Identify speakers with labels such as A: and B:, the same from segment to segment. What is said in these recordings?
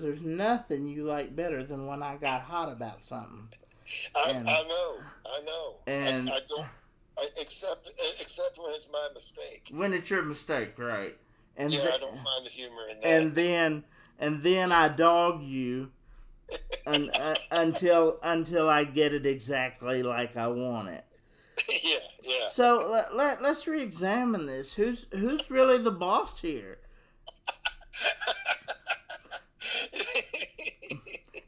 A: There's nothing you like better than when I got hot about something. And
B: I know, I know.
A: and
B: I don't. Except when it's my mistake.
A: when it's your mistake, right? And
B: Yeah,
A: th-
B: I don't find the humor in that.
A: and then I dog you until I get it exactly like I want it.
B: Yeah, yeah.
A: So let's re-examine this. Who's really the boss here?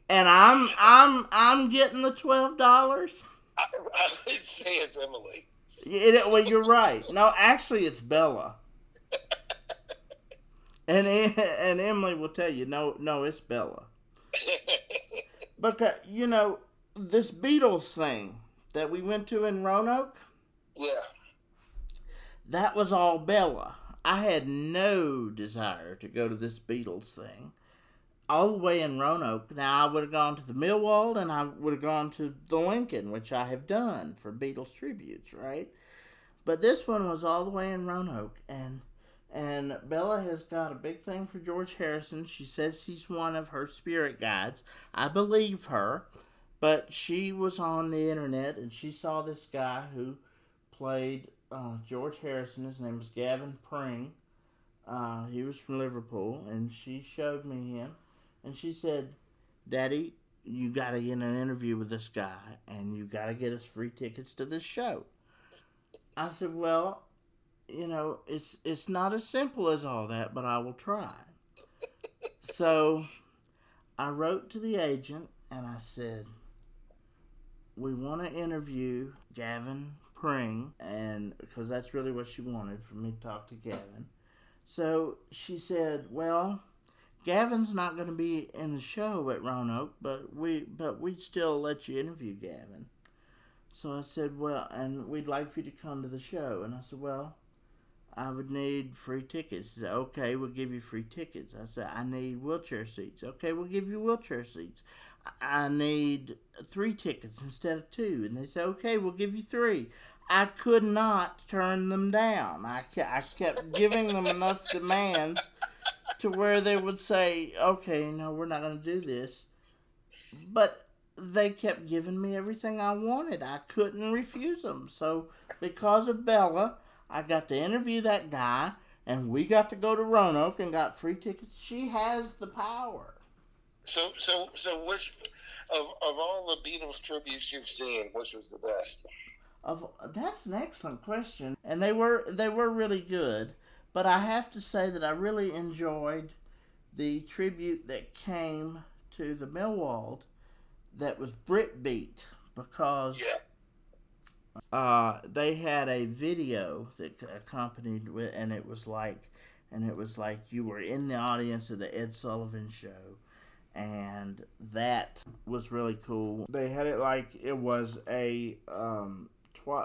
A: And I'm getting the $12.
B: I would say it's Emily.
A: Well, you're right. No, actually, it's Bella. And Emily will tell you, no, it's Bella. Because this Beatles thing that we went to in Roanoke,
B: Yeah.
A: that was all Bella. I had no desire to go to this Beatles thing. All the way in Roanoke. Now, I would have gone to the Millwall and I would have gone to the Lincoln, which I have done for Beatles tributes, right? But this one was all the way in Roanoke, and Bella has got a big thing for George Harrison. She says he's one of her spirit guides. I believe her, but she was on the internet and she saw this guy who played George Harrison. His name was Gavin Pring. He was from Liverpool, and she showed me him, and she said, "Daddy, you got to get an interview with this guy, and you got to get us free tickets to this show." I said, "Well, it's not as simple as all that, but I will try." So I wrote to the agent and I said, "We want to interview Gavin Pring," and because that's really what she wanted, for me to talk to Gavin. So she said, "Well, Gavin's not going to be in the show at Roanoke, but we'd still let you interview Gavin." So I said, "Well, and we'd like for you to come to the show." And I said, "Well, I would need free tickets." She said, "Okay, we'll give you free tickets." I said, "I need wheelchair seats." "Okay, we'll give you wheelchair seats." "I need 3 tickets instead of 2." And they said, "Okay, we'll give you 3." I could not turn them down. I kept giving them enough demands to where they would say, "Okay, no, we're not going to do this." But they kept giving me everything I wanted. I couldn't refuse them. So because of Bella, I got to interview that guy, and we got to go to Roanoke and got free tickets. She has the power.
B: So which of all the Beatles tributes you've seen, which was the best?
A: That's an excellent question, and they were really good. But I have to say that I really enjoyed the tribute that came to the Millwall that was Brit Beat, because
B: Yeah.
A: they had a video that accompanied with, and it was like you were in the audience of the Ed Sullivan Show, and that was really cool. They had it like it was a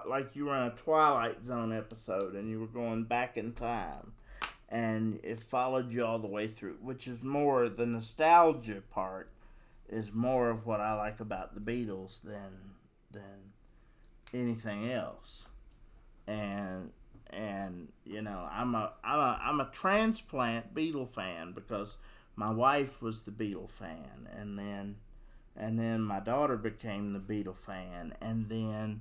A: like you were in a Twilight Zone episode, and you were going back in time, and it followed you all the way through, which is more the nostalgia part. Is more of what I like about the Beatles than anything else. And I'm a transplant Beatle fan, because my wife was the Beatle fan, and then my daughter became the Beatle fan, and then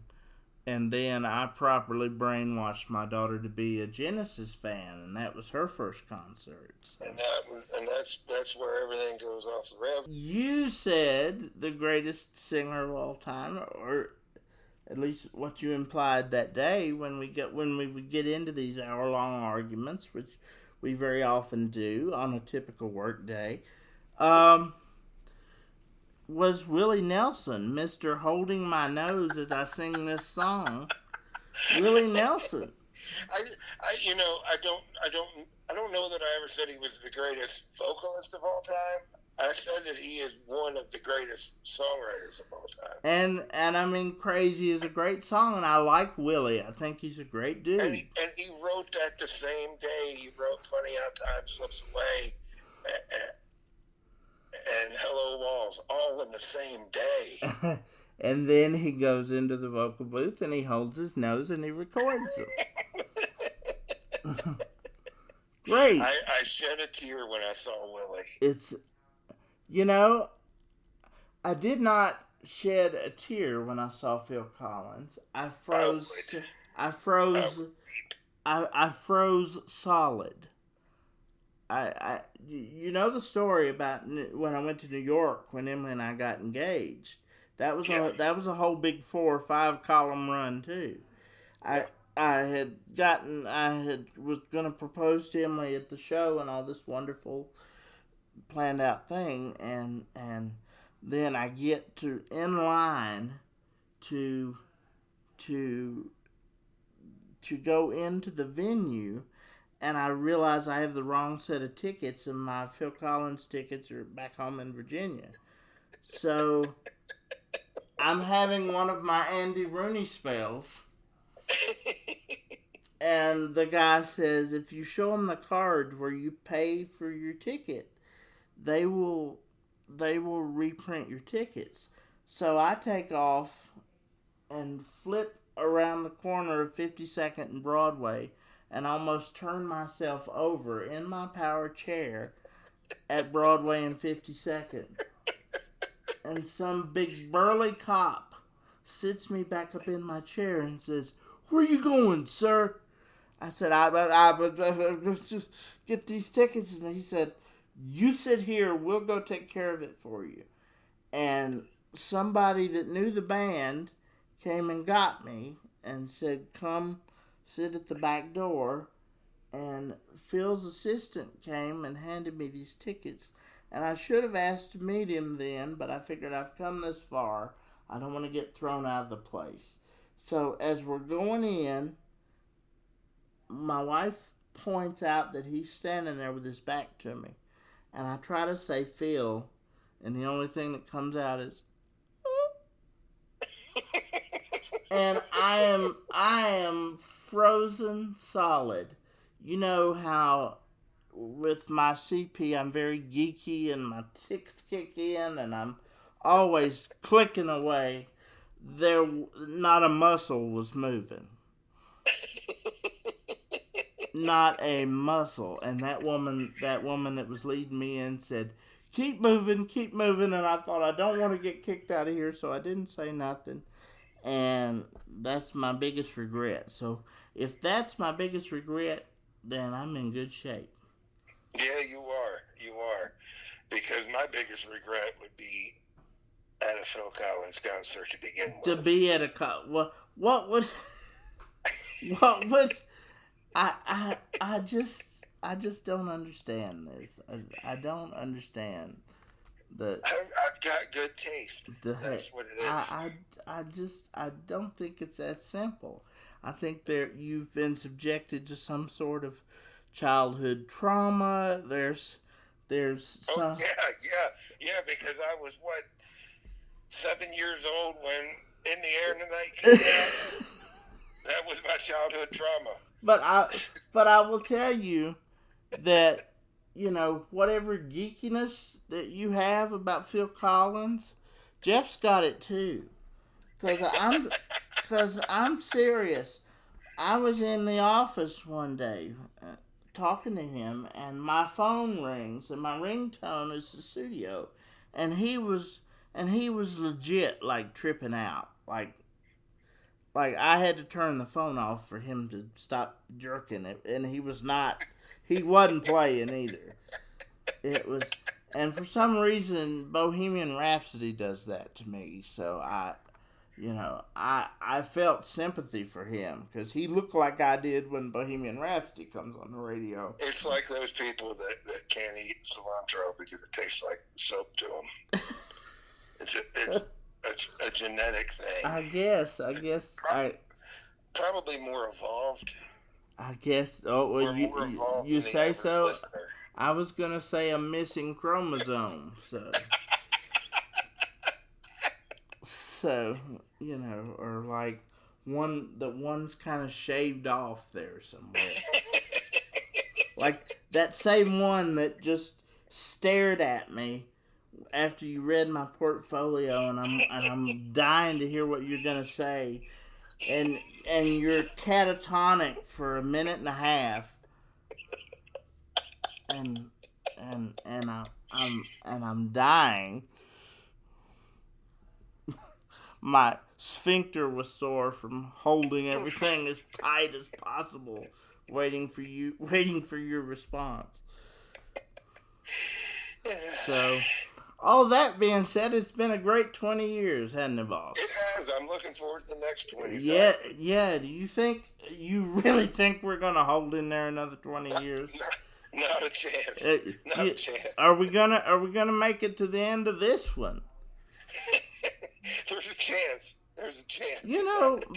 A: I properly brainwashed my daughter to be a Genesis fan, and that was her first concert. So.
B: And that's where everything goes off the rails.
A: You said the greatest singer of all time, or at least what you implied that day when we would get into these hour-long arguments, which we very often do on a typical work day. Was Willie Nelson, Mr. Holding My Nose as I sing this song. Willie Nelson.
B: I don't know that I ever said he was the greatest vocalist of all time. I said that he is one of the greatest songwriters of all time.
A: And I mean, Crazy is a great song, and I like Willie. I think he's a great dude.
B: And he wrote that the same day he wrote Funny How Time Slips Away and Hello Walls, all in the same day.
A: And then he goes into the vocal booth and he holds his nose and he records them. Great.
B: I shed a tear when I saw Willie.
A: You know, I did not shed a tear when I saw Phil Collins. I froze. I froze. I froze solid. You know the story about when I went to New York when Emily and I got engaged. That was a whole big 4 or 5 column run too.
B: Yeah.
A: I was gonna propose to Emily at the show and all this wonderful planned out thing, and then I get to in line to to to go into the venue, and I realize I have the wrong set of tickets, and my Phil Collins tickets are back home in Virginia. So I'm having one of my Andy Rooney spells, and the guy says, if you show them the card where you pay for your ticket, they will reprint your tickets. So I take off and flip around the corner of 52nd and Broadway and almost turn myself over in my power chair at Broadway and 52nd. And some big burly cop sits me back up in my chair and says, "Where you going, sir?" I said, I just get these tickets. And he said, "You sit here, we'll go take care of it for you." And somebody that knew the band came and got me and said, "Come sit at the back door." And Phil's assistant came and handed me these tickets. And I should have asked to meet him then, but I figured I've come this far. I don't want to get thrown out of the place. So as we're going in, my wife points out that he's standing there with his back to me. And I try to say Phil, and the only thing that comes out is, and I am frozen solid. You know how with my CP I'm very geeky and my ticks kick in and I'm always clicking away. There, not a muscle was moving. Not a muscle. And that woman that was leading me in said, keep moving, and I thought, I don't want to get kicked out of here, so I didn't say nothing. And that's my biggest regret. So if that's my biggest regret, then I'm in good shape.
B: Yeah, you are. Because my biggest regret would be at a Phil Collins concert to begin with.
A: To be at a what would I just don't understand this. I don't understand the.
B: I've got good taste. That's what it is.
A: I don't think it's that simple. I think you've been subjected to some sort of childhood trauma. There's some.
B: Oh yeah. Because I was 7 years old when In the Air Tonight came out. That was my childhood trauma.
A: But I will tell you that, you know, whatever geekiness that you have about Phil Collins, Jeff's got it too. Cause I'm serious. I was in the office one day talking to him, and my phone rings, and my ringtone is the studio, and he was legit like tripping out, like I had to turn the phone off for him to stop jerking it, and he wasn't playing either. It was, and for some reason, Bohemian Rhapsody does that to me. So I felt sympathy for him because he looked like I did when Bohemian Rhapsody comes on the radio.
B: It's like those people that can't eat cilantro because it tastes like soap to them. It's a genetic thing.
A: I guess.
B: Probably more evolved.
A: I guess. Oh, well, you say so.
B: Listener.
A: I was gonna say a missing chromosome. So you know, or like one's kind of shaved off there somewhere. Like that same one that just stared at me after you read my portfolio, and I'm dying to hear what you're gonna say, and you're catatonic for a minute and a half, and I'm dying. My sphincter was sore from holding everything as tight as possible, waiting for your response. So, all that being said, it's been a great 20 years, hasn't it, boss?
B: It has. I'm looking forward to the next 20.
A: Yeah. Do you really think we're gonna hold in there another 20 years?
B: Not a chance. Not a chance.
A: Are we gonna make it to the end of this one?
B: There's a chance. There's a chance.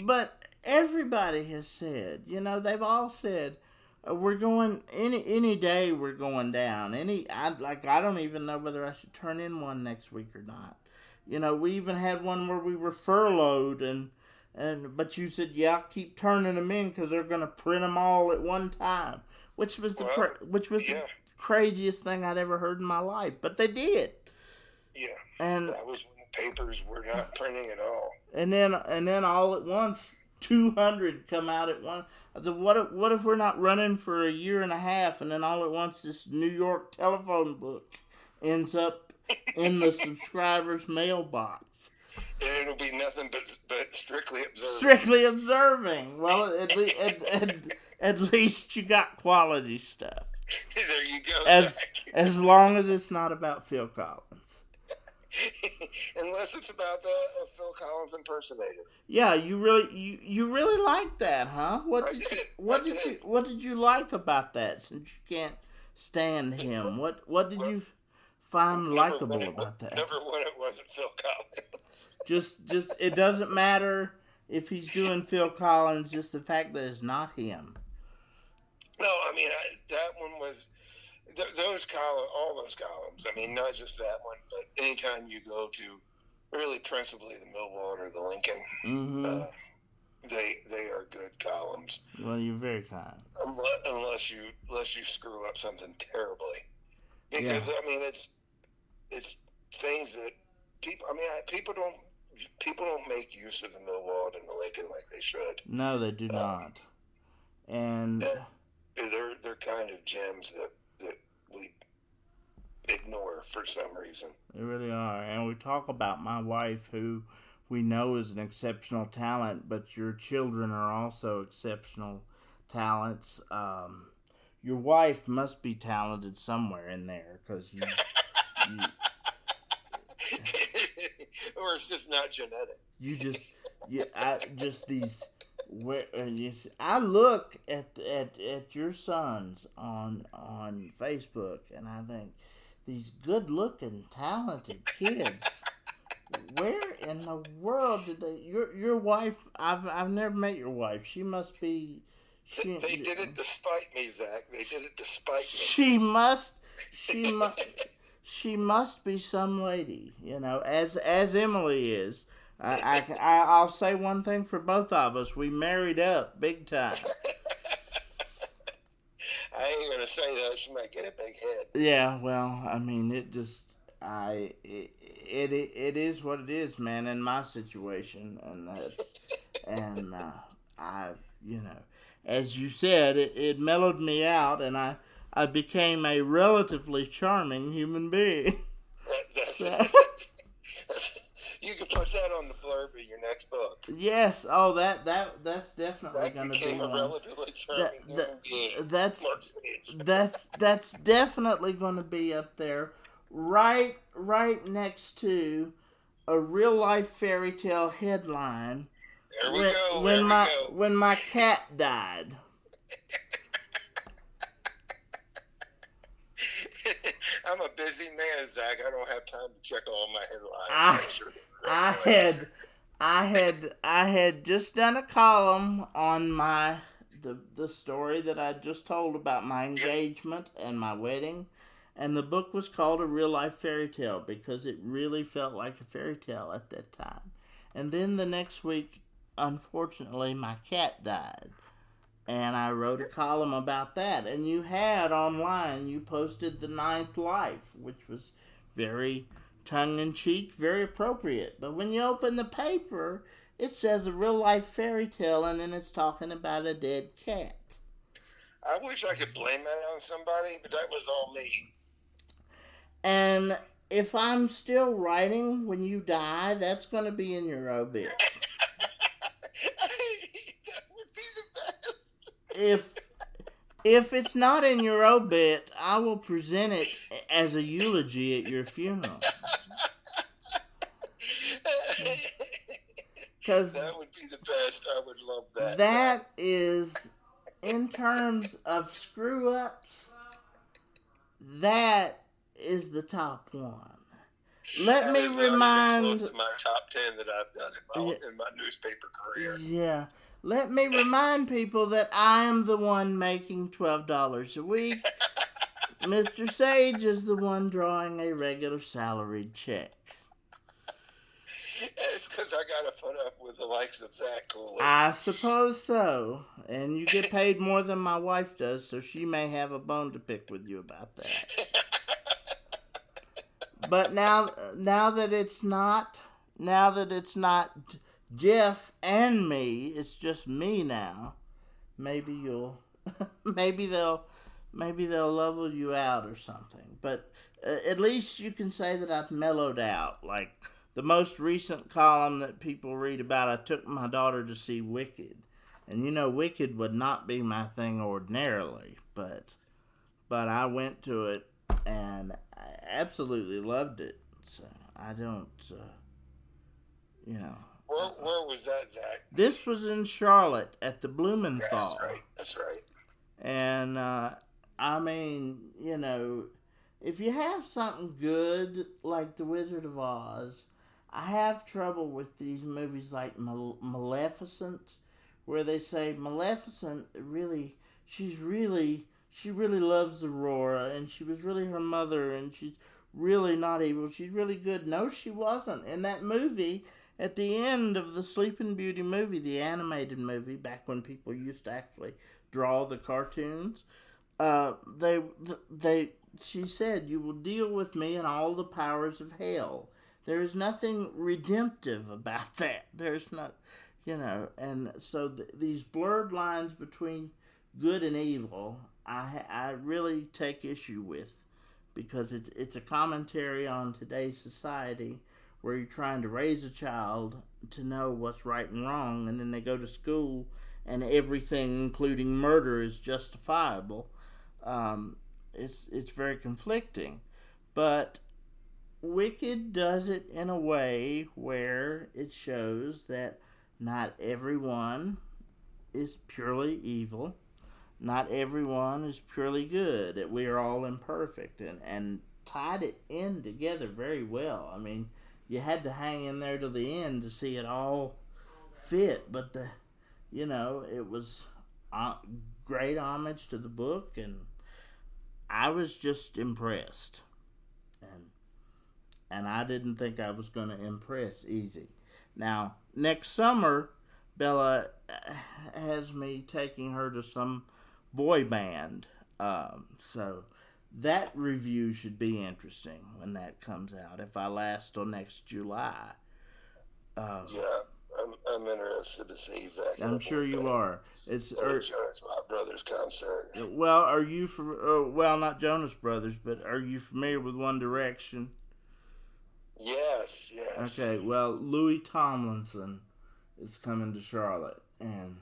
A: But everybody has said, they've all said, we're going any day. We're going down. I don't even know whether I should turn in one next week or not. We even had one where we were furloughed, but you said, yeah, keep turning them in because they're going to print them all at one time, which was the craziest thing I'd ever heard in my life. But they did. Yeah, and
B: that was when the papers were not printing at all.
A: And then all at once, 200 come out at once. I said, what if we're not running for a year and a half, and then all at once this New York telephone book ends up in the subscriber's mailbox?
B: And it'll be nothing but strictly observing.
A: Strictly observing. Well, at least you got quality stuff.
B: There you go.
A: As long as it's not about Phil Collins.
B: Unless it's about the Phil Collins impersonator.
A: Yeah, you really like that, huh? What did you like about that? Since you can't stand him, what did you find likable about that?
B: Never when it wasn't Phil Collins.
A: Just it doesn't matter if he's doing Phil Collins. Just the fact that it's not him.
B: No, I mean that one was. All those columns. I mean, not just that one, but anytime you go to, really principally the Millwall or the Lincoln, they are good columns.
A: Well, you're very kind.
B: Unless you screw up something terribly, because I mean it's things that people don't make use of the Millwall and the Lincoln like they should.
A: No, they do not, and
B: they're kind of gems that we ignore for some reason.
A: They really are. And we talk about my wife, who we know is an exceptional talent, but your children are also exceptional talents. Your wife must be talented somewhere in there, because you
B: or it's just not genetic.
A: I look at your sons on Facebook, and I think, these good-looking, talented kids. Where in the world did they? Your wife? I've never met your wife. She must be.
B: They did it despite me, Zach. They did it despite me.
A: She must be some lady, as Emily is. I'll say one thing for both of us. We married up big time.
B: I ain't gonna say that. She might get a big head.
A: Yeah, well, I mean, it is what it is, man. In my situation, and as you said, it mellowed me out, and I became a relatively charming human being.
B: You can put that on the blurb of your next book.
A: Yes. Oh, that's definitely going to be one.
B: Relatively charming
A: that's definitely going to be up there, right next to a real life fairy tale headline.
B: There we go.
A: When my cat died.
B: I'm a busy man, Zach. I don't have time to check all my headlines.
A: I had just done a column on the story that I just told about my engagement and my wedding, and the book was called A Real Life Fairy Tale because it really felt like a fairy tale at that time. And then the next week, unfortunately, my cat died. And I wrote a column about that. And you had online, you posted The Ninth Life, which was very tongue-in-cheek, very appropriate. But when you open the paper, it says a real-life fairy tale, and then it's talking about a dead cat.
B: I wish I could blame that on somebody, but that was all me.
A: And if I'm still writing when you die, that's going to be in your obit.
B: That would be the best.
A: If if it's not in your obit, I will present it as a eulogy at your funeral. Because
B: That would be the best. I would love that.
A: that is, in terms of screw ups, that is the top one. Let
B: That
A: me
B: is not even
A: remind.
B: close to my top 10 that I've done in my newspaper career.
A: Yeah. Let me remind people that I am the one making $12 a week. Mr. Sage is the one drawing a regular salaried check.
B: It's because I got to put up with the likes of Zach Cooley.
A: I suppose so. And you get paid more than my wife does, so she may have a bone to pick with you about that. But now that it's not Jeff and me, it's just me now. Maybe you'll maybe they'll level you out or something. But at least you can say that I've mellowed out. Like the most recent column that people read about, I took my daughter to see Wicked. And you know, Wicked would not be my thing ordinarily, but I went to it and I absolutely loved it. So I don't,
B: Where was that, Zach?
A: This was in Charlotte at the Blumenthal.
B: That's right.
A: And, I mean, if you have something good like The Wizard of Oz, I have trouble with these movies like Maleficent, where they say Maleficent she really loves Aurora, and she was really her mother, and she's really not evil. She's really good. No, she wasn't. In that movie, at the end of the Sleeping Beauty movie, the animated movie, back when people used to actually draw the cartoons, she said, "You will deal with me and all the powers of hell." There is nothing redemptive about that. There's not, and so these blurred lines between good and evil, I really take issue with, because it's a commentary on today's society where you're trying to raise a child to know what's right and wrong, and then they go to school and everything, including murder, is justifiable. It's very conflicting. But Wicked does it in a way where it shows that not everyone is purely evil. Not everyone is purely good. That we are all imperfect, and tied it in together very well. I mean, you had to hang in there to the end to see it all fit, but it was great homage to the book, and I was just impressed. And I didn't think I was going to impress easy. Now, next summer, Bella has me taking her to some boy band. So that review should be interesting when that comes out, if I last till next July.
B: Yeah, I'm interested to see Zach.
A: I'm sure you are.
B: It's my brother's concert.
A: Well, are you well, not Jonas Brothers, but are you familiar with One Direction?
B: Yes.
A: Okay, well, Louis Tomlinson is coming to Charlotte, and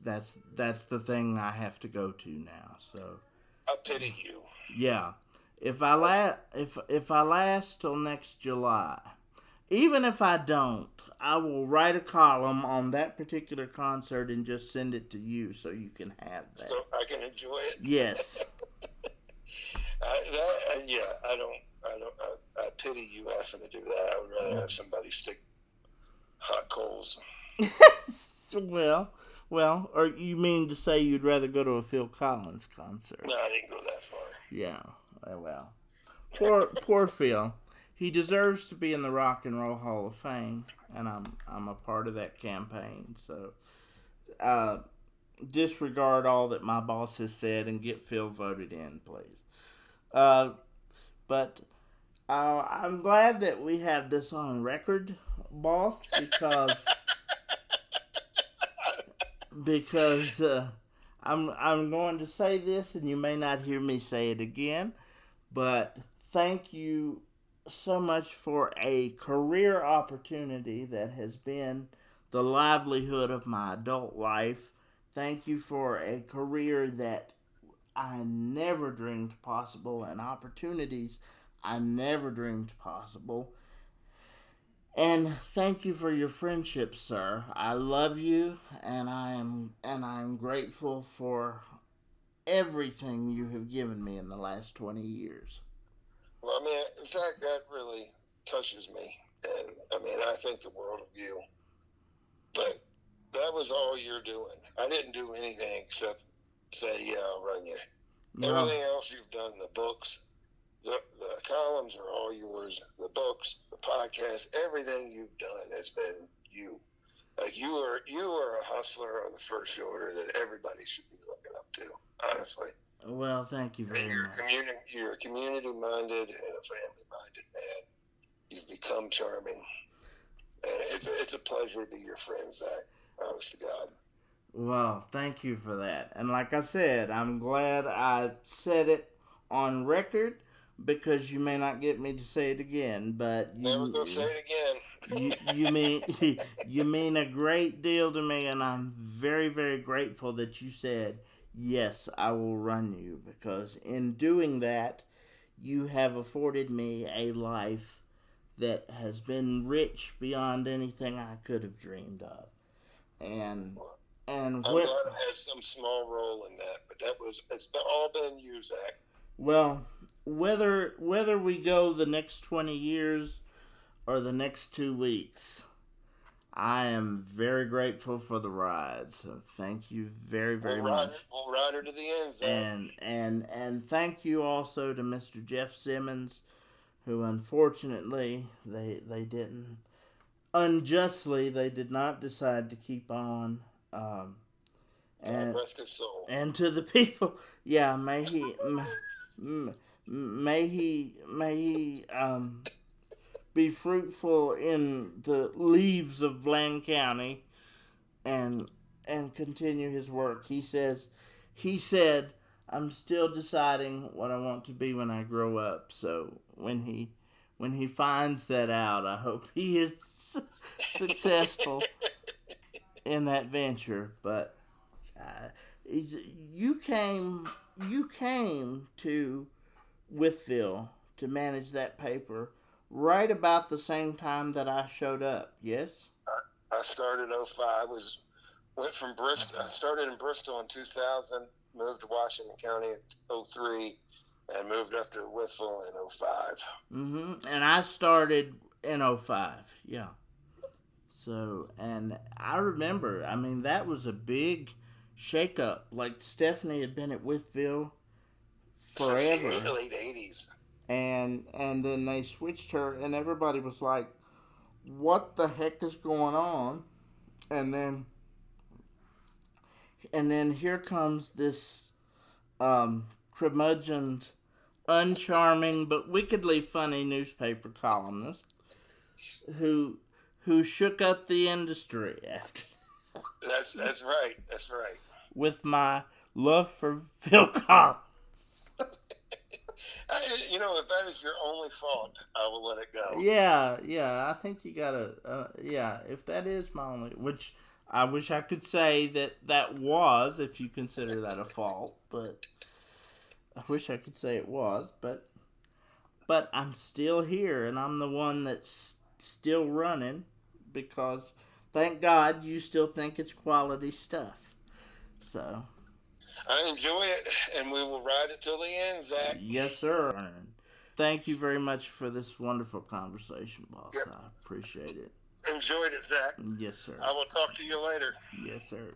A: that's the thing I have to go to now. So
B: I pity you.
A: Yeah, if I last till next July, even if I don't, I will write a column on that particular concert and just send it to you so you can have that.
B: So I can enjoy it.
A: Yes.
B: I pity you having to do that. I would rather have somebody stick hot coals.
A: Well, or you mean to say you'd rather go to a Phil Collins concert?
B: No, I didn't go that far.
A: Yeah, well, poor Phil. He deserves to be in the Rock and Roll Hall of Fame, and I'm a part of that campaign. So, disregard all that my boss has said and get Phil voted in, please. But I'm glad that we have this on record, boss, because I'm going to say this, and you may not hear me say it again, but thank you so much for a career opportunity that has been the livelihood of my adult life. Thank you for a career that I never dreamed possible and opportunities I never dreamed possible. And thank you for your friendship, sir. I love you, and I am grateful for everything you have given me in the last 20 years.
B: Well, I mean, in fact, that really touches me, and I mean, I think the world of you. But that was all you're doing. I didn't do anything except say, "Yeah, I'll run you."
A: Well,
B: Everything else you've done, the books, the columns are all yours. The books, the podcast, everything you've done has been you. Like you are a hustler of the first order that everybody should be looking up to. Honestly.
A: well, thank you very much.
B: You're a community minded and a family minded man. You've become charming, and it's a pleasure to be your friend, Zach. Honest to God.
A: Well, thank you for that. And like I said, I'm glad I said it on record because you may not get me to say it again, but
B: Never go say it again.
A: you mean you mean a great deal to me, and I'm very, very grateful that you said yes, I will run you, because in doing that you have afforded me a life that has been rich beyond anything I could have dreamed of. And
B: I'm glad I had some small role in that, but it's all been you, Zach.
A: well, whether we go the next 20 years or the next 2 weeks, I am very grateful for the ride. So thank you very, very much.
B: We'll ride her to the end, Zach.
A: And thank you also to Mr. Jeff Simmons, who unfortunately they didn't unjustly they did not decide to keep on.
B: God rest his soul.
A: And to the people, yeah, may he be fruitful in the leaves of Bland County, and continue his work. He said, I'm still deciding what I want to be when I grow up. So when he finds that out, I hope he is successful in that venture. But you came to Withville to manage that paper right about the same time that I showed up. Yes.
B: I started 05. Went from Bristol. I started in Bristol in 2000. Moved to Washington County in 03, and moved up to Withville in 05.
A: Mm-hmm. And I started in 05. Yeah. So, and I remember, I mean, that was a big shakeup. Like, Stephanie had been at Withville forever.
B: Since the late 80s.
A: And then they switched her, and everybody was like, what the heck is going on? And then here comes this curmudgeoned, uncharming, but wickedly funny newspaper columnist who shook up the industry after.
B: That's right. That's right.
A: With my love for Phil Collins.
B: If that is your only fault, I will let it go.
A: Yeah. I think you gotta. If that is my only, which I wish I could say that was, if you consider that a fault, but I wish I could say it was, but I'm still here, and I'm the one that's still running, because thank God you still think it's quality stuff. So
B: I enjoy it, and we will ride it till the end, Zach.
A: Yes, sir. Thank you very much for this wonderful conversation, boss. Yep. I appreciate it.
B: Enjoyed it, Zach.
A: Yes, sir.
B: I will talk to you later.
A: Yes, sir.